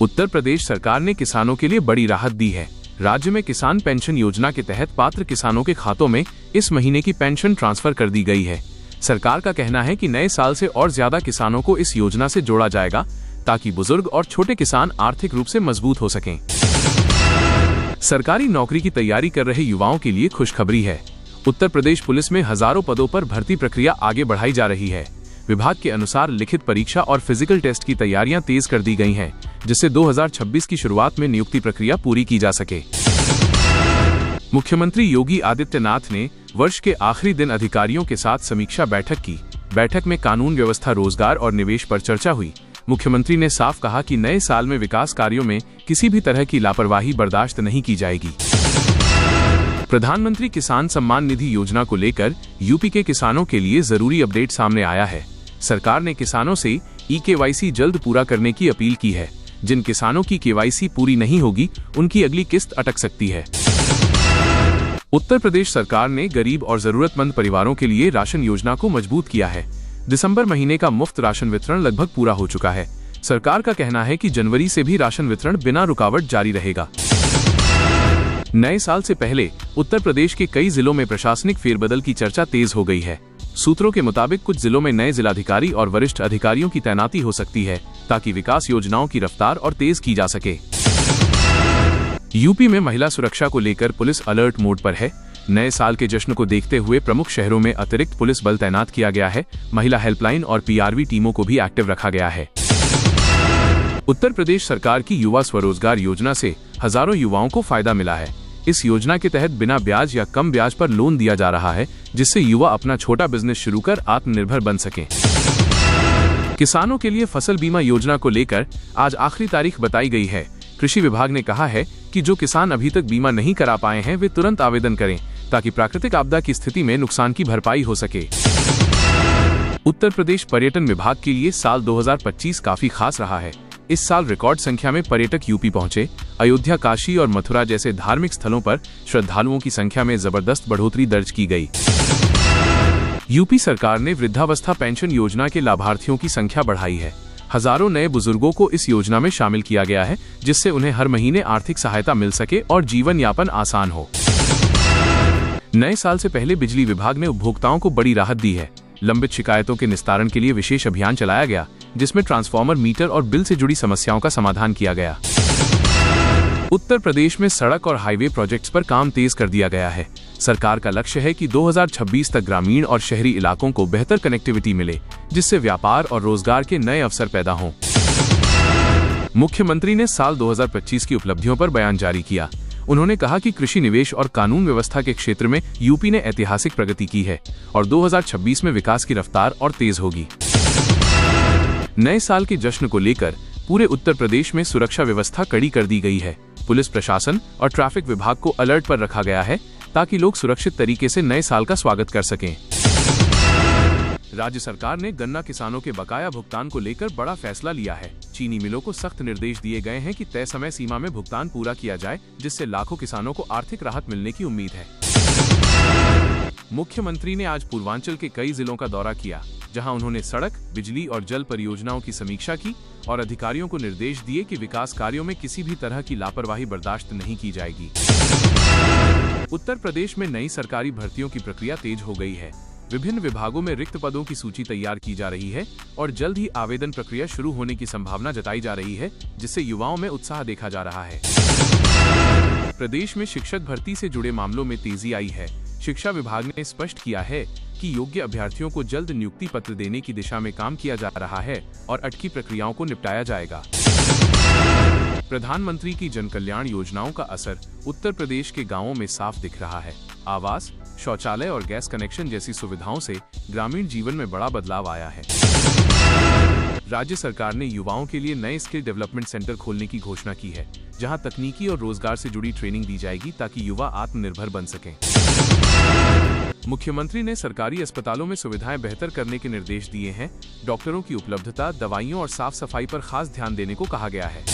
उत्तर प्रदेश सरकार ने किसानों के लिए बड़ी राहत दी है। राज्य में किसान पेंशन योजना के तहत पात्र किसानों के खातों में इस महीने की पेंशन ट्रांसफर कर दी गई है। सरकार का कहना है कि नए साल से और ज्यादा किसानों को इस योजना से जोड़ा जाएगा ताकि बुजुर्ग और छोटे किसान आर्थिक रूप से मजबूत हो सकें। सरकारी नौकरी की तैयारी कर रहे युवाओं के लिए खुशखबरी है। उत्तर प्रदेश पुलिस में हजारों पदों पर भर्ती प्रक्रिया आगे बढ़ाई जा रही है। विभाग के अनुसार लिखित परीक्षा और फिजिकल टेस्ट की तैयारियां तेज कर दी गई हैं, जिससे 2026 की शुरुआत में नियुक्ति प्रक्रिया पूरी की जा सके। मुख्यमंत्री योगी आदित्यनाथ ने वर्ष के आखिरी दिन अधिकारियों के साथ समीक्षा बैठक की। बैठक में कानून व्यवस्था, रोजगार और निवेश पर चर्चा हुई। मुख्यमंत्री ने साफ कहा कि नए साल में विकास कार्यों में किसी भी तरह की लापरवाही बर्दाश्त नहीं की जाएगी। प्रधानमंत्री किसान सम्मान निधि योजना को लेकर यूपी के किसानों के लिए जरूरी अपडेट सामने आया है। सरकार ने किसानों से ई-केवाईसी जल्द पूरा करने की अपील की है। जिन किसानों की केवाईसी पूरी नहीं होगी, उनकी अगली किस्त अटक सकती है। उत्तर प्रदेश सरकार ने गरीब और जरूरतमंद परिवारों के लिए राशन योजना को मजबूत किया है। दिसंबर महीने का मुफ्त राशन वितरण लगभग पूरा हो चुका है। सरकार का कहना है कि जनवरी से भी राशन वितरण बिना रुकावट जारी रहेगा। नए साल से पहले उत्तर प्रदेश के कई जिलों में प्रशासनिक फेरबदल की चर्चा तेज हो गई है। सूत्रों के मुताबिक कुछ जिलों में नए जिलाधिकारी और वरिष्ठ अधिकारियों की तैनाती हो सकती है ताकि विकास योजनाओं की रफ्तार और तेज की जा सके। यूपी में महिला सुरक्षा को लेकर पुलिस अलर्ट मोड पर है। नए साल के जश्न को देखते हुए प्रमुख शहरों में अतिरिक्त पुलिस बल तैनात किया गया है। महिला हेल्पलाइन और पीआरवी टीमों को भी एक्टिव रखा गया है। उत्तर प्रदेश सरकार की युवा स्वरोजगार योजना से हजारों युवाओं को फायदा मिला है। इस योजना के तहत बिना ब्याज या कम ब्याज पर लोन दिया जा रहा है, जिससे युवा अपना छोटा बिजनेस शुरू कर आत्मनिर्भर बन सकें। किसानों के लिए फसल बीमा योजना को लेकर आज आखिरी तारीख बताई गई है। कृषि विभाग ने कहा है कि जो किसान अभी तक बीमा नहीं करा पाए हैं, वे तुरंत आवेदन करें ताकि प्राकृतिक आपदा की स्थिति में नुकसान की भरपाई हो सके। उत्तर प्रदेश पर्यटन विभाग के लिए साल 2025 काफी खास रहा है। इस साल रिकॉर्ड संख्या में पर्यटक यूपी पहुंचे। अयोध्या, काशी और मथुरा जैसे धार्मिक स्थलों पर श्रद्धालुओं की संख्या में जबरदस्त बढ़ोतरी दर्ज की गई। यूपी सरकार ने वृद्धावस्था पेंशन योजना के लाभार्थियों की संख्या बढ़ाई है। हजारों नए बुजुर्गों को इस योजना में शामिल किया गया है, जिससे उन्हें हर महीने आर्थिक सहायता मिल सके और जीवन यापन आसान हो। नए साल से पहले बिजली विभाग ने उपभोक्ताओं को बड़ी राहत दी है। लंबित शिकायतों के निस्तारण के लिए विशेष अभियान चलाया गया, जिसमें ट्रांसफार्मर, मीटर और बिल से जुड़ी समस्याओं का समाधान किया गया। उत्तर प्रदेश में सड़क और हाईवे प्रोजेक्ट्स पर काम तेज कर दिया गया है। सरकार का लक्ष्य है कि 2026 तक ग्रामीण और शहरी इलाकों को बेहतर कनेक्टिविटी मिले, जिससे व्यापार और रोजगार के नए अवसर पैदा हों। मुख्यमंत्री ने साल 2025 की उपलब्धियों पर बयान जारी किया। उन्होंने कहा कि कृषि, निवेश और कानून व्यवस्था के क्षेत्र में यूपी ने ऐतिहासिक प्रगति की है और 2026 में विकास की रफ्तार और तेज होगी। नए साल के जश्न को लेकर पूरे उत्तर प्रदेश में सुरक्षा व्यवस्था कड़ी कर दी गई है। पुलिस प्रशासन और ट्रैफिक विभाग को अलर्ट पर रखा गया है ताकि लोग सुरक्षित तरीके से नए साल का स्वागत कर सकें। राज्य सरकार ने गन्ना किसानों के बकाया भुगतान को लेकर बड़ा फैसला लिया है। चीनी मिलों को सख्त निर्देश दिए गए हैं कि तय समय सीमा में भुगतान पूरा किया जाए, जिससे लाखों किसानों को आर्थिक राहत मिलने की उम्मीद है। मुख्यमंत्री ने आज पूर्वांचल के कई जिलों का दौरा किया, जहां उन्होंने सड़क, बिजली और जल परियोजनाओं की समीक्षा की और अधिकारियों को निर्देश दिए कि विकास कार्यों में किसी भी तरह की लापरवाही बर्दाश्त नहीं की जाएगी। उत्तर प्रदेश में नई सरकारी भर्तियों की प्रक्रिया तेज हो गई है। विभिन्न विभागों में रिक्त पदों की सूची तैयार की जा रही है और जल्द ही आवेदन प्रक्रिया शुरू होने की संभावना जताई जा रही है, जिससे युवाओं में उत्साह देखा जा रहा है। प्रदेश में शिक्षक भर्ती से जुड़े मामलों में तेजी आई है। शिक्षा विभाग ने स्पष्ट किया है कि योग्य अभ्यर्थियों को जल्द नियुक्ति पत्र देने की दिशा में काम किया जा रहा है और अटकी प्रक्रियाओं को निपटाया जाएगा। प्रधानमंत्री की जन कल्याण योजनाओं का असर उत्तर प्रदेश के गांवों में साफ दिख रहा है। आवास, शौचालय और गैस कनेक्शन जैसी सुविधाओं से ग्रामीण जीवन में बड़ा बदलाव आया है। राज्य सरकार ने युवाओं के लिए नए स्किल डेवलपमेंट सेंटर खोलने की घोषणा की है, जहां तकनीकी और रोजगार से जुड़ी ट्रेनिंग दी जाएगी ताकि युवा आत्मनिर्भर बन सकें। मुख्यमंत्री ने सरकारी अस्पतालों में सुविधाएं बेहतर करने के निर्देश दिए हैं। डॉक्टरों की उपलब्धता, दवाइयों और साफ सफाई पर खास ध्यान देने को कहा गया है।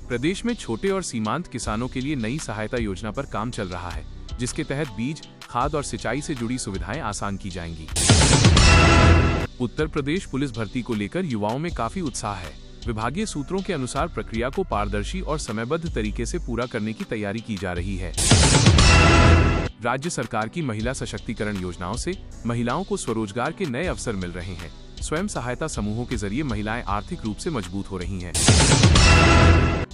प्रदेश में छोटे और सीमांत किसानों के लिए नई सहायता योजना पर काम चल रहा है, जिसके तहत बीज, खाद और सिंचाई से जुड़ी सुविधाएं आसान की जाएंगी। उत्तर प्रदेश पुलिस भर्ती को लेकर युवाओं में काफी उत्साह है। विभागीय सूत्रों के अनुसार प्रक्रिया को पारदर्शी और समयबद्ध तरीके से पूरा करने की तैयारी की जा रही है। राज्य सरकार की महिला सशक्तिकरण योजनाओं से महिलाओं को स्वरोजगार के नए अवसर मिल रहे हैं। स्वयं सहायता समूहों के जरिए महिलाएं आर्थिक रूप से मजबूत हो रही हैं।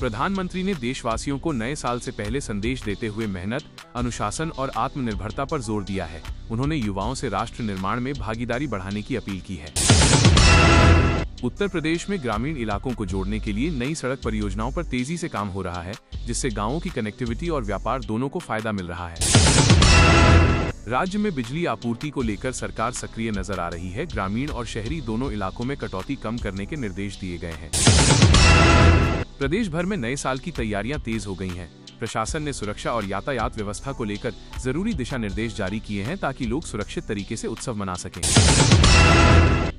प्रधानमंत्री ने देशवासियों को नए साल से पहले संदेश देते हुए मेहनत, अनुशासन और आत्मनिर्भरता पर जोर दिया है। उन्होंने युवाओं से राष्ट्र निर्माण में भागीदारी बढ़ाने की अपील की है। उत्तर प्रदेश में ग्रामीण इलाकों को जोड़ने के लिए नई सड़क परियोजनाओं पर तेजी से काम हो रहा है, जिससे गांवों की कनेक्टिविटी और व्यापार दोनों को फायदा मिल रहा है। राज्य में बिजली आपूर्ति को लेकर सरकार सक्रिय नजर आ रही है। ग्रामीण और शहरी दोनों इलाकों में कटौती कम करने के निर्देश दिए गए हैं। प्रदेश भर में नए साल की तैयारियां तेज हो गई हैं। प्रशासन ने सुरक्षा और यातायात व्यवस्था को लेकर जरूरी दिशा निर्देश जारी किए हैं ताकि लोग सुरक्षित तरीके से उत्सव मना सकें।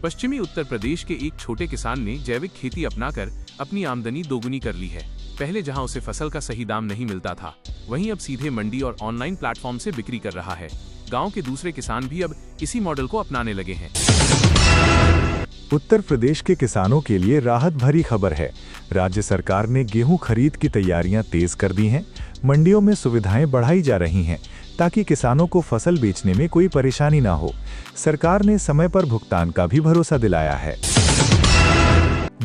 पश्चिमी उत्तर प्रदेश के एक छोटे किसान ने जैविक खेती अपनाकर अपनी आमदनी दोगुनी कर ली है। पहले जहां उसे फसल का सही दाम नहीं मिलता था, वहीं अब सीधे मंडी और ऑनलाइन प्लेटफॉर्म से बिक्री कर रहा है। गांव के दूसरे किसान भी अब इसी मॉडल को अपनाने लगे हैं। उत्तर प्रदेश के किसानों के लिए राहत भरी खबर है। राज्य सरकार ने गेहूं खरीद की तैयारियां तेज कर दी हैं। मंडियों में सुविधाएं बढ़ाई जा रही हैं ताकि किसानों को फसल बेचने में कोई परेशानी ना हो। सरकार ने समय पर भुगतान का भी भरोसा दिलाया है।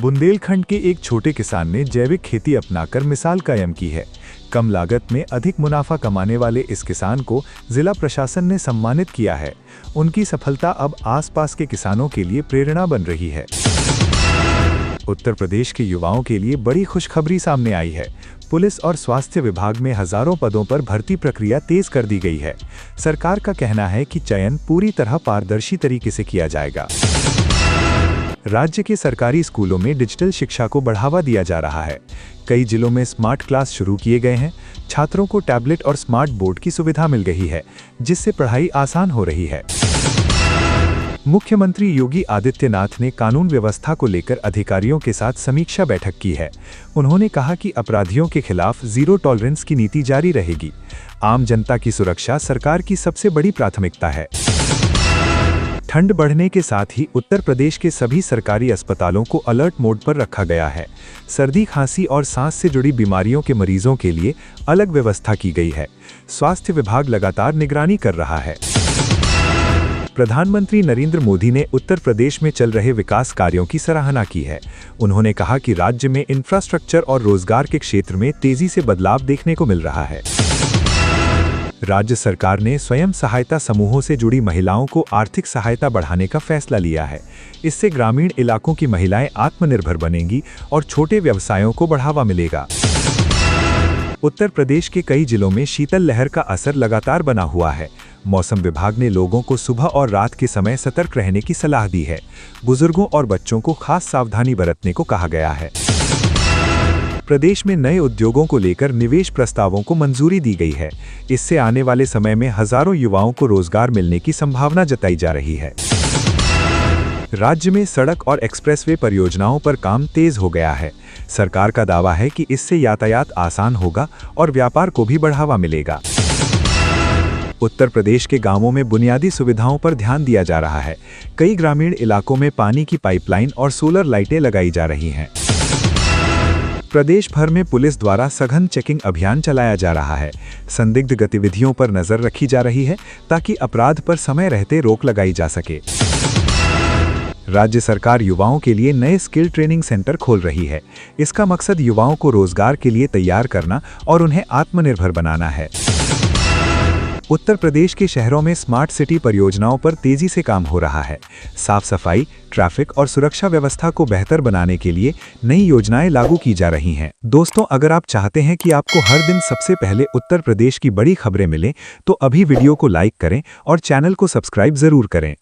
बुंदेलखंड के एक छोटे किसान ने जैविक खेती अपनाकर मिसाल कायम की है। कम लागत में अधिक मुनाफा कमाने वाले इस किसान को जिला प्रशासन ने सम्मानित किया है। उनकी सफलता अब आसपास के किसानों के लिए प्रेरणा बन रही है। उत्तर प्रदेश के युवाओं के लिए बड़ी खुशखबरी सामने आई है। पुलिस और स्वास्थ्य विभाग में हजारों पदों पर भर्ती प्रक्रिया तेज कर दी गई है। सरकार का कहना है कि चयन पूरी तरह पारदर्शी तरीके से किया जाएगा। राज्य के सरकारी स्कूलों में डिजिटल शिक्षा को बढ़ावा दिया जा रहा है। कई जिलों में स्मार्ट क्लास शुरू किए गए हैं। छात्रों को टैबलेट और स्मार्ट बोर्ड की सुविधा मिल गई है, जिससे पढ़ाई आसान हो रही है। मुख्यमंत्री योगी आदित्यनाथ ने कानून व्यवस्था को लेकर अधिकारियों के साथ समीक्षा बैठक की है। उन्होंने कहा कि अपराधियों के खिलाफ जीरो टॉलरेंस की नीति जारी रहेगी। आम जनता की सुरक्षा सरकार की सबसे बड़ी प्राथमिकता है। ठंड बढ़ने के साथ ही उत्तर प्रदेश के सभी सरकारी अस्पतालों को अलर्ट मोड पर रखा गया है। सर्दी, खांसी और सांस से जुड़ी बीमारियों के मरीजों के लिए अलग व्यवस्था की गई है। स्वास्थ्य विभाग लगातार निगरानी कर रहा है। प्रधानमंत्री नरेंद्र मोदी ने उत्तर प्रदेश में चल रहे विकास कार्यों की सराहना की है। उन्होंने कहा कि राज्य में इंफ्रास्ट्रक्चर और रोजगार के क्षेत्र में तेजी से बदलाव देखने को मिल रहा है। राज्य सरकार ने स्वयं सहायता समूहों से जुड़ी महिलाओं को आर्थिक सहायता बढ़ाने का फैसला लिया है। इससे ग्रामीण इलाकों की महिलाएं आत्मनिर्भर बनेंगी और छोटे व्यवसायों को बढ़ावा मिलेगा। उत्तर प्रदेश के कई जिलों में शीतल लहर का असर लगातार बना हुआ है। मौसम विभाग ने लोगों को सुबह और रात के समय सतर्क रहने की सलाह दी है। बुजुर्गों और बच्चों को खास सावधानी बरतने को कहा गया है। प्रदेश में नए उद्योगों को लेकर निवेश प्रस्तावों को मंजूरी दी गई है। इससे आने वाले समय में हजारों युवाओं को रोजगार मिलने की संभावना जताई जा रही है। राज्य में सड़क और एक्सप्रेसवे परियोजनाओं पर काम तेज हो गया है। सरकार का दावा है कि इससे यातायात आसान होगा और व्यापार को भी बढ़ावा मिलेगा। उत्तर प्रदेश के गांवों में बुनियादी सुविधाओं पर ध्यान दिया जा रहा है। कई ग्रामीण इलाकों में पानी की पाइपलाइन और सोलर लाइटें लगाई जा रही हैं। प्रदेश भर में पुलिस द्वारा सघन चेकिंग अभियान चलाया जा रहा है। संदिग्ध गतिविधियों पर नजर रखी जा रही है ताकि अपराध पर समय रहते रोक लगाई जा सके। राज्य सरकार युवाओं के लिए नए स्किल ट्रेनिंग सेंटर खोल रही है। इसका मकसद युवाओं को रोजगार के लिए तैयार करना और उन्हें आत्मनिर्भर बनाना है। उत्तर प्रदेश के शहरों में स्मार्ट सिटी परियोजनाओं पर तेजी से काम हो रहा है। साफ सफाई, ट्रैफिक और सुरक्षा व्यवस्था को बेहतर बनाने के लिए नई योजनाएं लागू की जा रही हैं। दोस्तों, अगर आप चाहते हैं कि आपको हर दिन सबसे पहले उत्तर प्रदेश की बड़ी खबरें मिलें, तो अभी वीडियो को लाइक करें और चैनल को सब्सक्राइब जरूर करें।